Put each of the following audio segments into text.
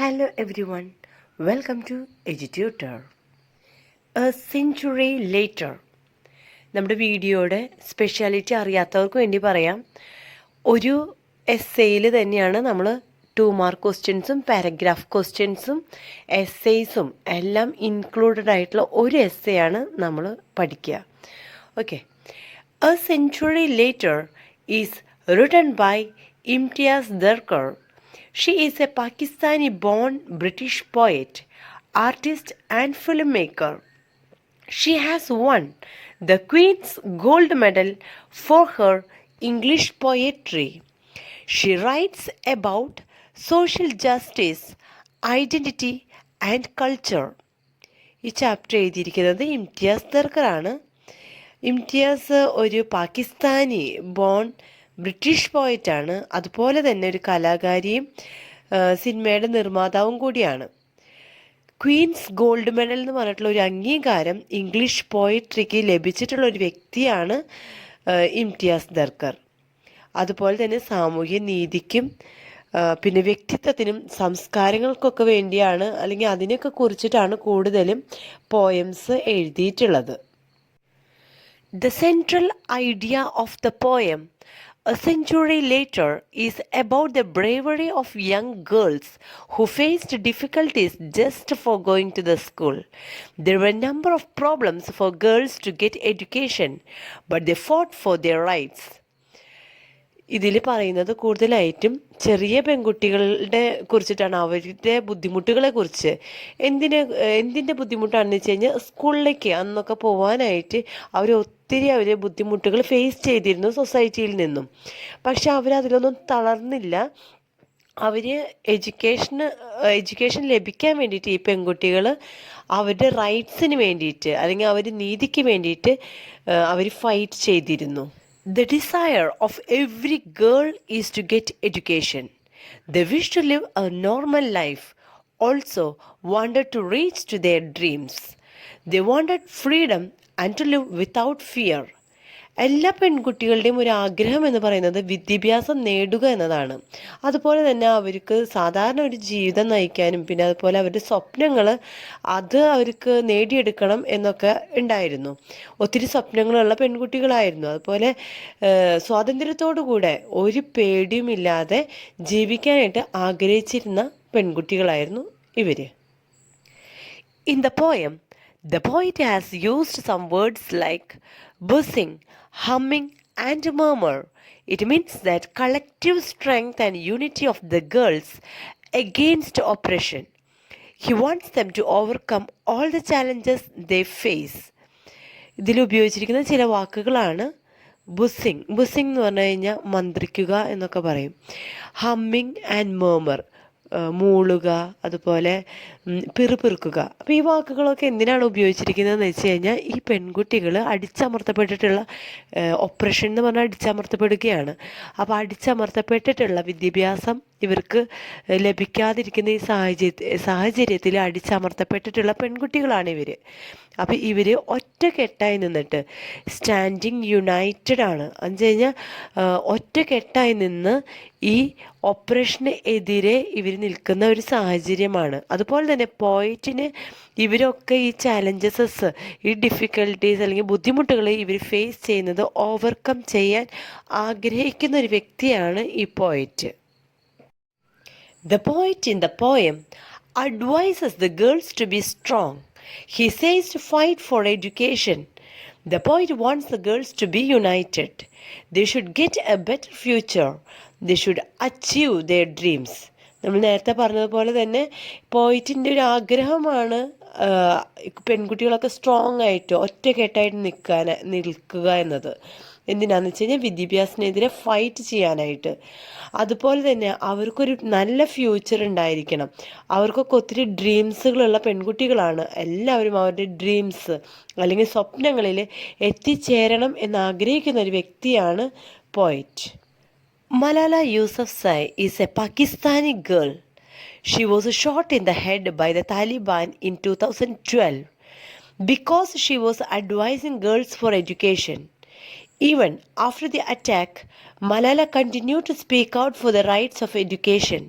Hello everyone, welcome to Edututor. A century later. നമ്മുടെ വീഡിയോയുടെ speciality അറിയാത്തവർക്ക് വേണ്ടി പറയാം. ഒരു എസ്സേയിൽ തന്നെയാണ് നമ്മൾ 2 മാർക്ക് ക്വസ്റ്റ്യൻസും പാരഗ്രാഫ് ക്വസ്റ്റ്യൻസും എസ്സേയ്സും എല്ലാം ഇൻക്ലൂഡഡ് ആയിട്ടുള്ള ഒരു എസ്സേയാണ് നമ്മൾ പഠിക്കുക. Okay. A century later is written by Imtiaz Darkar. She is a Pakistani-born British poet, artist and filmmaker. She has won the Queen's Gold Medal for her English poetry. She writes about social justice, identity and culture. ഈ chapter എഴുതിയിരിക്കുന്നത് ഇംതിയാസ് ദർക്കറാണ്. ഇംതിയാസ് ഒരു Pakistani bone British പോയറ്റാണ്. അതുപോലെ തന്നെ ഒരു കലാകാരിയും സിനിമയുടെ നിർമ്മാതാവും കൂടിയാണ്. Queen's gold medal എന്ന് പറഞ്ഞിട്ടുള്ള ഒരു അംഗീകാരം ഇംഗ്ലീഷ് പോയട്രിക്ക് ലഭിച്ചിട്ടുള്ള ഒരു വ്യക്തിയാണ് ഇംതിയാസ് ദർക്കർ. അതുപോലെ തന്നെ സാമൂഹ്യ നീതിക്കും പിന്നെ വ്യക്തിത്വത്തിനും സംസ്കാരങ്ങൾക്കൊക്കെ വേണ്ടിയാണ്, അല്ലെങ്കിൽ അതിനൊക്കെ കുറിച്ചിട്ടാണ് കൂടുതലും പോയംസ് എഴുതിയിട്ടുള്ളത്. The central idea of the poem, A Century Later, is about the bravery of young girls who faced difficulties just for going to the school. There were a number of problems for girls to get education, but they fought for their rights. ഇതിൽ പറയുന്നത് ചെറിയ പെൺകുട്ടികളുടെ കുറിച്ചിട്ടാണ്, അവരുടെ ബുദ്ധിമുട്ടുകളെ കുറിച്ച്. എന്തിൻ്റെ ബുദ്ധിമുട്ടാണെന്ന് വെച്ച് കഴിഞ്ഞാൽ സ്കൂളിലേക്ക് അന്നൊക്കെ പോകാനായിട്ട് അവരെ ബുദ്ധിമുട്ടുകൾ ഫേസ് ചെയ്തിരുന്നു സൊസൈറ്റിയിൽ നിന്നും. പക്ഷെ അവരതിലൊന്നും തളർന്നില്ല. അവർ എഡ്യൂക്കേഷൻ ലഭിക്കാൻ വേണ്ടിയിട്ട് ഈ പെൺകുട്ടികൾ അവരുടെ റൈറ്റ്സിന് വേണ്ടിയിട്ട്, അല്ലെങ്കിൽ അവരുടെ നീതിക്ക് വേണ്ടിയിട്ട് അവർ ഫൈറ്റ് ചെയ്തിരുന്നു. The desire of every girl is to get education. They wish to live a normal life, also wanted to reach to their dreams. They wanted freedom and to live without fear. എല്ലാ പെൺകുട്ടികളുടെയും ഒരു ആഗ്രഹം എന്ന് പറയുന്നത് വിദ്യാഭ്യാസം നേടുക എന്നതാണ്. അതുപോലെ തന്നെ അവർക്ക് സാധാരണ ഒരു ജീവിതം നയിക്കാനും, പിന്നെ അതുപോലെ അവരുടെ സ്വപ്നങ്ങൾ അത് അവർക്ക് നേടിയെടുക്കണം എന്നൊക്കെ ഉണ്ടായിരുന്നു. ഒത്തിരി സ്വപ്നങ്ങളുള്ള പെൺകുട്ടികളായിരുന്നു. അതുപോലെ സ്വാതന്ത്ര്യത്തോടു കൂടെ ഒരു പേടിയുമില്ലാതെ ജീവിക്കാനായിട്ട് ആഗ്രഹിച്ചിരുന്ന പെൺകുട്ടികളായിരുന്നു ഇവർ. In the poem, the poet has used some words like buzzing, humming and murmur. It means that collective strength and unity of the girls against oppression. He wants them to overcome all the challenges they face. ഇതിൽ ഉപയോഗിച്ചിരിക്കുന്ന ചില വാക്കുകളാണ് ബുസിങ്. ബുസിങ് എന്ന് പറഞ്ഞു കഴിഞ്ഞാൽ മന്ത്രിക്കുക എന്നൊക്കെ പറയും. Humming and മർമർ, മൂളുക, അതുപോലെ പിറുപിറുക്കുക. അപ്പോൾ ഈ വാക്കുകളൊക്കെ എന്തിനാണ് ഉപയോഗിച്ചിരിക്കുന്നതെന്ന് വെച്ച് കഴിഞ്ഞാൽ ഈ പെൺകുട്ടികൾ അടിച്ചമർത്തപ്പെട്ടിട്ടുള്ള, ഒപ്രഷൻ എന്ന് പറഞ്ഞാൽ അടിച്ചമർത്തപ്പെടുകയാണ്. അപ്പോൾ അടിച്ചമർത്തപ്പെട്ടിട്ടുള്ള വിദ്യാഭ്യാസം ഇവർക്ക് ലഭിക്കാതിരിക്കുന്ന ഈ സാഹചര്യത്തിൽ അടിച്ചമർത്തപ്പെട്ടിട്ടുള്ള പെൺകുട്ടികളാണ് ഇവർ. അപ്പോൾ ഇവർ ഒറ്റക്കെട്ടായി നിന്നിട്ട് സ്റ്റാൻഡിങ് യുണൈറ്റഡ് ആണ്. എന്ന് വെച്ച് കഴിഞ്ഞാൽ ഒറ്റക്കെട്ടായി നിന്ന് ഈ ഓപ്പറേഷന് എതിരെ ഇവർ നിൽക്കുന്ന ഒരു സാഹചര്യമാണ്. അതുപോലെ തന്നെ പോയിറ്റിന് ഇവരൊക്കെ ഈ ചാലഞ്ചസസ്, ഈ ഡിഫിക്കൽട്ടീസ് അല്ലെങ്കിൽ ബുദ്ധിമുട്ടുകൾ ഇവർ ഫേസ് ചെയ്യുന്നത് ഓവർകം ചെയ്യാൻ ആഗ്രഹിക്കുന്ന ഒരു വ്യക്തിയാണ് ഈ പോയിറ്റ്. The poet in the poem advises the girls to be strong. He says to fight for education. The poet wants the girls to be united. They should get a better future. They should achieve their dreams. നമ്മൾ നേരത്തെ പറഞ്ഞതുപോലെ തന്നെ പോയിറ്റിൻ്റെ ഒരു ആഗ്രഹമാണ് പെൺകുട്ടികളൊക്കെ strong ആയിട്ട് ഒറ്റക്കെട്ടായിട്ട് നിൽക്കുക എന്നത്. എന്തിനാണെന്ന് വെച്ച് കഴിഞ്ഞാൽ വിദ്യാഭ്യാസത്തിനെതിരെ ഫൈറ്റ് ചെയ്യാനായിട്ട്. അതുപോലെ തന്നെ അവർക്കൊരു നല്ല ഫ്യൂച്ചർ ഉണ്ടായിരിക്കണം. അവർക്കൊക്കെ ഒത്തിരി ഡ്രീംസുകളുള്ള പെൺകുട്ടികളാണ്. എല്ലാവരും അവരുടെ ഡ്രീംസ് അല്ലെങ്കിൽ സ്വപ്നങ്ങളിൽ എത്തിച്ചേരണം എന്നാഗ്രഹിക്കുന്ന ഒരു വ്യക്തിയാണ് പോയിറ്റ്. Malala Yousafzai is a Pakistani girl. She was shot in the head by the Taliban in 2012 because she was advising girls for education. Even after the attack, Malala continued to speak out for the rights of education.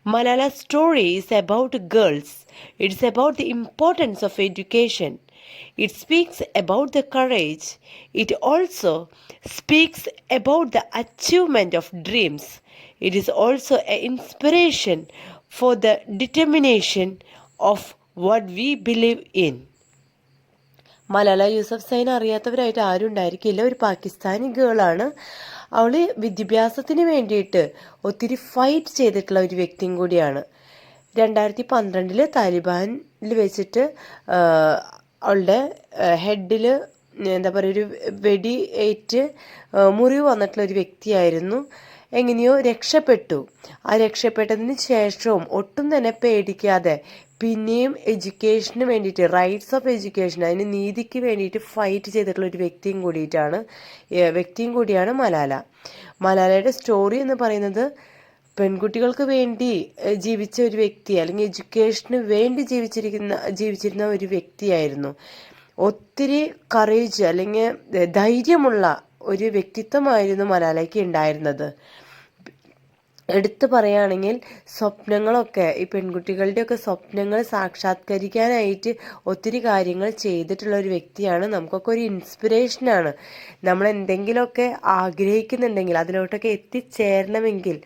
Malala's story is about girls. It's about the importance of education. It speaks about the courage. It also speaks about the achievement of dreams. It is also an inspiration for the determination of what we believe in. Malala യൂസഫ്സൈനെ അറിയാത്തവരായിട്ട് ആരും ഉണ്ടായിരിക്കില്ല. ഒരു പാകിസ്ഥാനി ഗേളാണ്. അവൾ വിദ്യാഭ്യാസത്തിന് വേണ്ടിയിട്ട് ഒത്തിരി fight ചെയ്തിട്ടുള്ള ഒരു വ്യക്തിയും കൂടിയാണ്. 2012 താലിബാനിൽ വെച്ചിട്ട് അവളുടെ ഹെഡിൽ എന്താ പറയുക ഒരു വെടി ഏറ്റ് മുറിവ് വന്നിട്ടുള്ള ഒരു വ്യക്തിയായിരുന്നു. എങ്ങനെയോ രക്ഷപ്പെട്ടു. ആ രക്ഷപ്പെട്ടതിന് ശേഷവും ഒട്ടും തന്നെ പേടിക്കാതെ പിന്നെയും എഡ്യൂക്കേഷന് വേണ്ടിയിട്ട്, റൈറ്റ്സ് ഓഫ് എഡ്യൂക്കേഷൻ, അതിന് നീതിക്ക് വേണ്ടിയിട്ട് ഫൈറ്റ് ചെയ്തിട്ടുള്ള ഒരു വ്യക്തിയും കൂടിയാണ് മലാല. മലാലയുടെ സ്റ്റോറി എന്ന് പറയുന്നത് പെൺകുട്ടികൾക്ക് വേണ്ടി ജീവിച്ച ഒരു വ്യക്തി, അല്ലെങ്കിൽ എഡ്യൂക്കേഷന് വേണ്ടി ജീവിച്ചിരുന്ന ഒരു വ്യക്തിയായിരുന്നു. ഒത്തിരി കറേജ് അല്ലെങ്കിൽ ധൈര്യമുള്ള ഒരു വ്യക്തിത്വമായിരുന്നു മലാലയ്ക്ക് ഉണ്ടായിരുന്നത്. എടുത്തു പറയുകയാണെങ്കിൽ സ്വപ്നങ്ങളൊക്കെ, ഈ പെൺകുട്ടികളുടെയൊക്കെ സ്വപ്നങ്ങൾ സാക്ഷാത്കരിക്കാനായിട്ട് ഒത്തിരി കാര്യങ്ങൾ ചെയ്തിട്ടുള്ള ഒരു വ്യക്തിയാണ്. നമുക്കൊക്കെ ഒരു ഇൻസ്പിറേഷനാണ്. നമ്മൾ എന്തെങ്കിലുമൊക്കെ ആഗ്രഹിക്കുന്നുണ്ടെങ്കിൽ, അതിലോട്ടൊക്കെ എത്തിച്ചേരണമെങ്കിൽ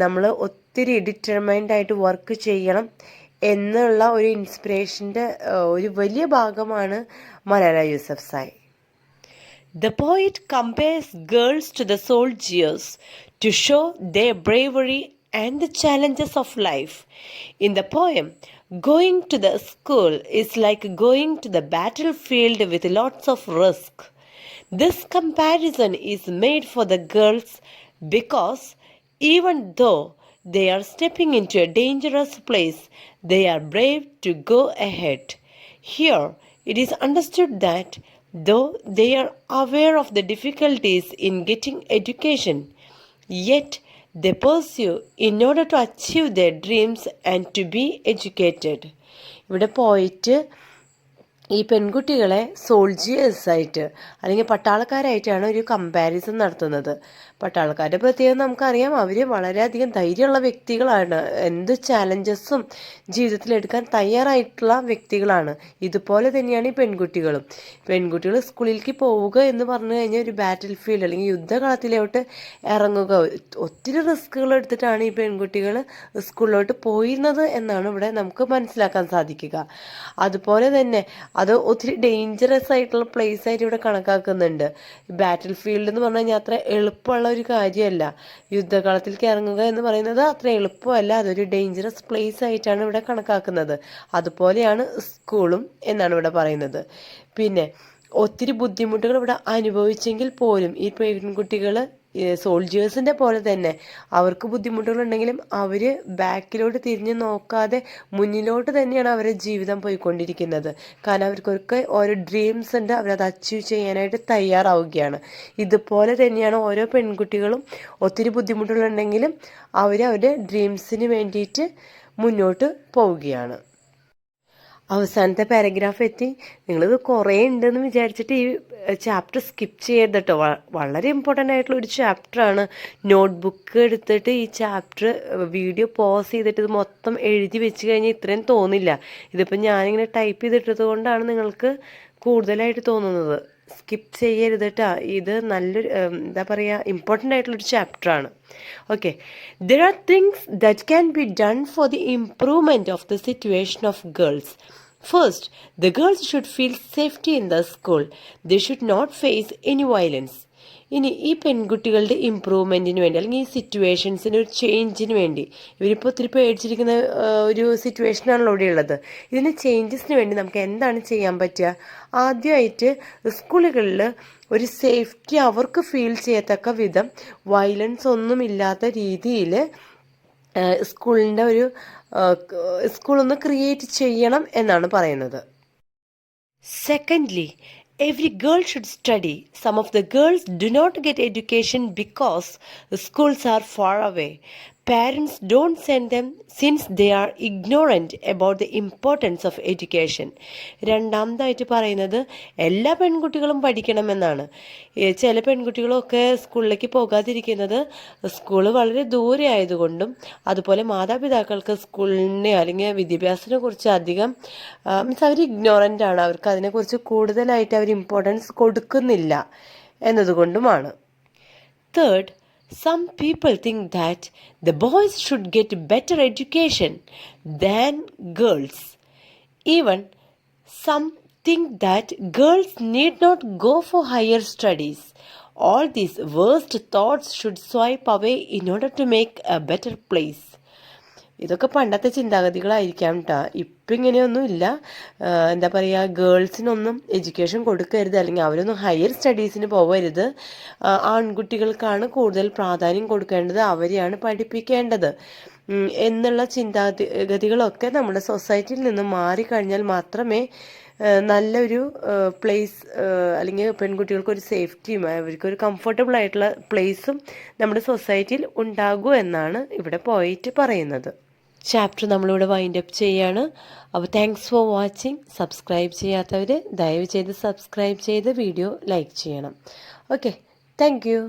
നമ്മൾ ഒത്തിരി ഡിറ്റർമൈൻഡ് ആയിട്ട് വർക്ക് ചെയ്യണം എന്നുള്ള ഒരു ഇൻസ്പിറേഷൻ്റെ ഒരു വലിയ ഭാഗമാണ് Malala Yousafzai. The poet compares girls to the soldiers to show their bravery and the challenges of life. In the poem, going to the school is like going to the battlefield with lots of risk. This comparison is made for the girls because even though they are stepping into a dangerous place, they are brave to go ahead. Here, it is understood that though they are aware of the difficulties in getting education, yet they pursue in order to achieve their dreams and to be educated. ഇവിടെ പോയിട്ട് ഈ പെൺകുട്ടികളെ സോൾജിയേഴ്സായിട്ട് അല്ലെങ്കിൽ പട്ടാളക്കാരായിട്ടാണ് ഒരു comparison നടത്തുന്നത്. പട്ടാളക്കാരുടെ പ്രത്യേകം നമുക്കറിയാം, അവർ വളരെയധികം ധൈര്യമുള്ള വ്യക്തികളാണ്. എന്ത് ചാലഞ്ചസും ജീവിതത്തിൽ എടുക്കാൻ തയ്യാറായിട്ടുള്ള വ്യക്തികളാണ്. ഇതുപോലെ തന്നെയാണ് ഈ പെൺകുട്ടികളും. പെൺകുട്ടികൾ സ്കൂളിലേക്ക് പോവുക എന്ന് പറഞ്ഞു കഴിഞ്ഞാൽ ഒരു ബാറ്റിൽ ഫീൽഡ് അല്ലെങ്കിൽ യുദ്ധകളത്തിലോട്ട് ഇറങ്ങുക, ഒത്തിരി റിസ്കുകൾ എടുത്തിട്ടാണ് ഈ പെൺകുട്ടികൾ സ്കൂളിലോട്ട് പോയിരുന്നത് എന്നാണ് ഇവിടെ നമുക്ക് മനസ്സിലാക്കാൻ സാധിക്കുക. അതുപോലെ തന്നെ അത് ഒത്തിരി ഡേഞ്ചറസ് ആയിട്ടുള്ള പ്ലേസ് ആയിട്ട് ഇവിടെ കണക്കാക്കുന്നുണ്ട്. ബാറ്റിൽ ഫീൽഡ് എന്ന് പറഞ്ഞു കഴിഞ്ഞാൽ അത്ര എളുപ്പമുള്ള ഒരു കാര്യമല്ല. യുദ്ധകളത്തിലേക്ക് ഇറങ്ങുക എന്ന് പറയുന്നത് അത്ര എളുപ്പമല്ല. അതൊരു ഡേഞ്ചറസ് പ്ലേസ് ആയിട്ടാണ് ഇവിടെ കണക്കാക്കുന്നത്. അതുപോലെയാണ് സ്കൂളും എന്നാണ് ഇവിടെ പറയുന്നത്. പിന്നെ ഒത്തിരി ബുദ്ധിമുട്ടുകൾ ഇവിടെ അനുഭവിച്ചെങ്കിൽ പോലും ഈ പെൺകുട്ടികൾ സോൾജേഴ്സിൻ്റെ പോലെ തന്നെ അവർക്ക് ബുദ്ധിമുട്ടുകളുണ്ടെങ്കിലും അവർ ബാക്കിലോട്ട് തിരിഞ്ഞ് നോക്കാതെ മുന്നിലോട്ട് തന്നെയാണ് അവരുടെ ജീവിതം പോയിക്കൊണ്ടിരിക്കുന്നത്. കാരണം അവർക്കൊക്കെ ഓരോ ഡ്രീംസ് ഉണ്ട്, അവരത് അച്ചീവ് ചെയ്യാനായിട്ട് തയ്യാറാവുകയാണ്. ഇതുപോലെ തന്നെയാണ് ഓരോ പെൺകുട്ടികളും. ഒത്തിരി ബുദ്ധിമുട്ടുകളുണ്ടെങ്കിലും അവരുടെ ഡ്രീംസിന് വേണ്ടിയിട്ട് മുന്നോട്ട് പോവുകയാണ്. അവസാനത്തെ പാരഗ്രാഫ് എത്തി. നിങ്ങളിത് കുറേ ഉണ്ടെന്ന് വിചാരിച്ചിട്ട് ഈ ചാപ്റ്റർ സ്കിപ്പ് ചെയ്യരുത് കേട്ടോ. വളരെ ഇമ്പോർട്ടൻ്റ് ആയിട്ടുള്ള ഒരു ചാപ്റ്ററാണ്. നോട്ട്ബുക്ക് എടുത്തിട്ട് ഈ ചാപ്റ്റർ വീഡിയോ പോസ് ചെയ്തിട്ട് ഇത് മൊത്തം എഴുതി വെച്ച് കഴിഞ്ഞാൽ ഇത്രയും തോന്നില്ല. ഇതിപ്പോൾ ഞാനിങ്ങനെ ടൈപ്പ് ചെയ്തിട്ടത് കൊണ്ടാണ് നിങ്ങൾക്ക് കൂടുതലായിട്ട് തോന്നുന്നത്. സ്കിപ്പ് ചെയ്യരുത് കേട്ടോ. ഇത് നല്ലൊരു എന്താ പറയുക, ഇമ്പോർട്ടൻ്റ് ആയിട്ടുള്ളൊരു ചാപ്റ്ററാണ്. Okay, there are things that can be done for the improvement of the situation of girls. First, the girls should feel safety in the school. They should not face any violence. ഇനി ഈ പെൺകുട്ടികളുടെ ഇമ്പ്രൂവ്മെൻറ്റിന് വേണ്ടി അല്ലെങ്കിൽ ഈ സിറ്റുവേഷൻസിന് ഒരു ചേഞ്ചിന് വേണ്ടി, ഇവരിപ്പോൾ ഒത്തിരി പേടിച്ചിരിക്കുന്ന ഒരു സിറ്റുവേഷനാണല്ലോ ഇവിടെ ഉള്ളത്. ഇതിന് ചേഞ്ചസിന് വേണ്ടി നമുക്ക് എന്താണ് ചെയ്യാൻ പറ്റുക? ആദ്യമായിട്ട് സ്കൂളുകളിൽ ഒരു സേഫ്റ്റി അവർക്ക് ഫീൽ ചെയ്യത്തക്ക വിധം വയലൻസ് ഒന്നുമില്ലാത്ത രീതിയിൽ സ്കൂളൊന്ന് ക്രിയേറ്റ് ചെയ്യണം എന്നാണ് പറയുന്നത്. Secondly, every girl should study. Some of the girls do not get education because the schools are far away. Parents don't send them since they are ignorant about the importance of education. രണ്ടാമതായിട്ട് പറയുന്നത് എല്ലാ പെൺകുട്ടികളും പഠിക്കണമെന്നാണ്. ചില പെൺകുട്ടികളൊക്കെ സ്കൂളിലേക്ക് പോകാതിരിക്കുന്നത് school വളരെ ദൂരെ ആയതുകൊണ്ടും അതുപോലെ മാതാപിതാക്കൾക്ക് സ്കൂളിനെ അല്ലെങ്കിൽ വിദ്യാഭ്യാസത്തിനെ കുറിച്ച് അധികം മീൻസ് അവർ ഇഗ്നോറൻ്റ് ആണ്, അവർക്ക് അതിനെക്കുറിച്ച് കൂടുതലായിട്ട് അവർ ഇമ്പോർട്ടൻസ് കൊടുക്കുന്നില്ല എന്നതുകൊണ്ടുമാണ്. Third, some people think that the boys should get better education than girls. Even some think that girls need not go for higher studies. All these worst thoughts should swipe away in order to make a better place. ഇതൊക്കെ പണ്ടത്തെ ചിന്താഗതികളായിരിക്കാം കേട്ടോ. ഇപ്പം ഇങ്ങനെയൊന്നും ഇല്ല. എന്താ പറയുക, ഗേൾസിനൊന്നും education കൊടുക്കരുത്, അല്ലെങ്കിൽ അവരൊന്നും ഹയർ സ്റ്റഡീസിന് പോകരുത്. ആൺകുട്ടികൾക്കാണ് കൂടുതൽ പ്രാധാന്യം കൊടുക്കേണ്ടത്, അവരെയാണ് പഠിപ്പിക്കേണ്ടത് എന്നുള്ള ചിന്താഗതികളൊക്കെ നമ്മുടെ സൊസൈറ്റിയിൽ നിന്ന് മാറിക്കഴിഞ്ഞാൽ മാത്രമേ നല്ലൊരു പ്ലേസ് അല്ലെങ്കിൽ പെൺകുട്ടികൾക്കൊരു സേഫ്റ്റിയും അവർക്കൊരു കംഫർട്ടബിൾ ആയിട്ടുള്ള പ്ലേസും നമ്മുടെ സൊസൈറ്റിയിൽ ഉണ്ടാകൂ എന്നാണ് ഇവിടെ പോയിട്ട് പറയുന്നത്. ചാപ്റ്റർ നമ്മളിവിടെ വൈൻഡ് അപ്പ് ചെയ്യാണ്. അപ്പോൾ താങ്ക്സ് ഫോർ വാച്ചിങ്. സബ്സ്ക്രൈബ് ചെയ്യാത്തവർ ദയവ് ചെയ്ത് സബ്സ്ക്രൈബ് ചെയ്ത് വീഡിയോ ലൈക്ക് ചെയ്യണം. Okay, thank you.